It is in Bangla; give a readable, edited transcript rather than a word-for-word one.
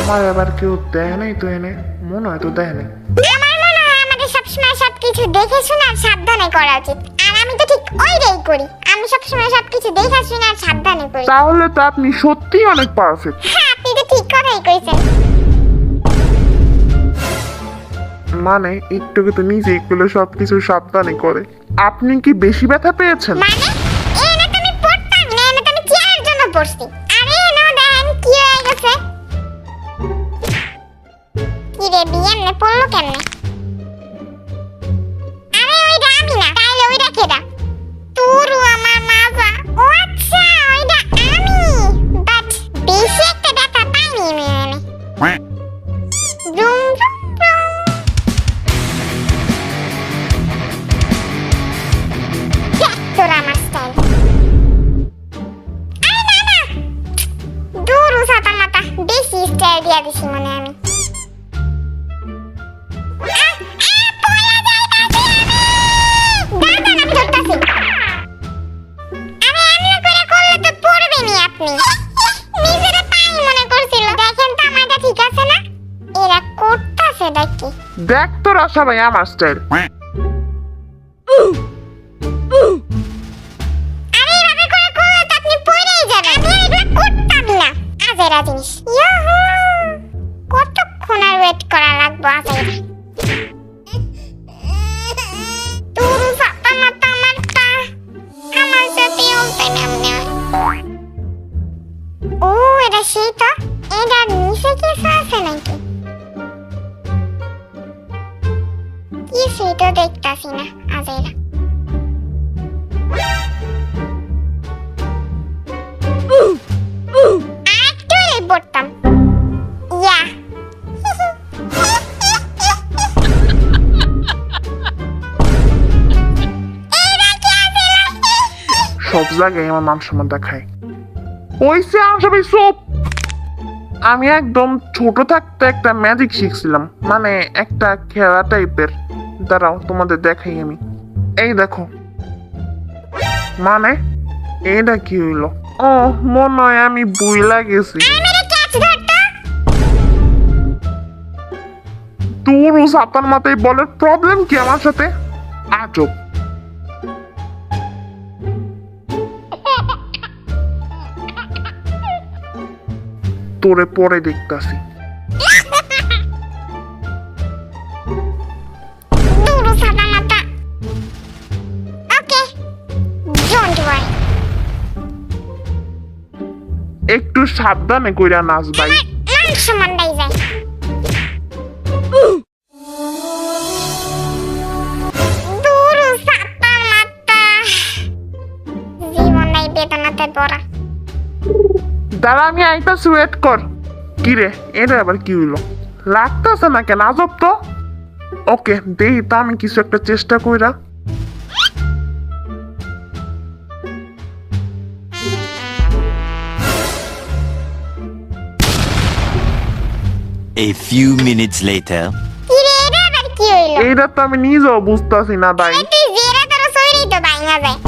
আমার এবার কেউ দেয় নাই তো এনে, মনে হয় তো দেয় নাই। আমার মনে হয় আমাদের সবসময় সবকিছু দেখে শুনে আর সাবধানে করা উচিত, আর আমি তো ঠিক ওইটাই করি। আমি সবসময় সবকিছু দেখে শুনে আর সাবধানে করি। তাহলে তো আপনি সত্যিই অনেক পারফেক্ট। হ্যাঁ, আপনি তো ঠিক কথাই কইছেন। মানে একটু তো নিজে এগুলো সবকিছু সাবধানে করে। আপনি কি বেশি ব্যথা পেয়েছেন? মানে এনে তো আমি পড়তাম না, এনে তো আমি চেয়ারের জন্য পড়ছি। আরে এনে দেখেন কি হয়ে গেছে। কি রে বিয়ে পড়লো কেমনে? আরে ওইটা আমি না, তাইলে ওইটা কেডা? তুরু আমার মাজা। ও আচ্ছা, ওইটা আমি। বাট বেশি একটা ব্যথা পাইনি আমি এনে। Room room room. দেখ তোর আমার স্টাইল। আরে না না, দুরু সাতা মাতা বেশি স্টাইল দিয়া দিছি মনে আমি। দেখ তোর আশা ভাই আমার স্টাইল। কতক্ষণ আর ওয়েট করা লাগবে আজেরা? ও এটা সেই তো, এটার নিচে কিছু আছে নাকি? কিছুই তো দেখতাছি না আজেরা। আরেকটু হলেই পড়তাম। ইয়া সব জায়গায় আমার মান সম্মান দেখায়। ওইসে আশা ভাই সব। আমি একদম ছোট থাকতে একটা ম্যাজিক শিখছিলাম, মানে একটা খেলা টাইপের। দাঁড়াও তোমাদের দেখাই আমি। এই দেখো। মানে এটা কি হইলো? ও মনে হয় আমি বুইলা গেছি। তোর সাতার মাথায় বলের প্রবলেম কি আমার সাথে? আজব। তোরে পরে দেখতাছি। একটু সাবধানে কইরা নাচ ভাই। দাঁড়া আমি আইতাছি, ওয়েট কর। কিরে এটা আবার কি হইলো? লাগতেছে না কেন? আজব তো। ওকে দেখি তো আমি কিছু একটা চেষ্টা কইরা। A few minutes later. কিরে এটা আবার কি হইলো? এইটা তো আমি নিজেও বুঝতাছি না ভাই। তুই জেরা তোর শরীরই তো ভাঙা যায়।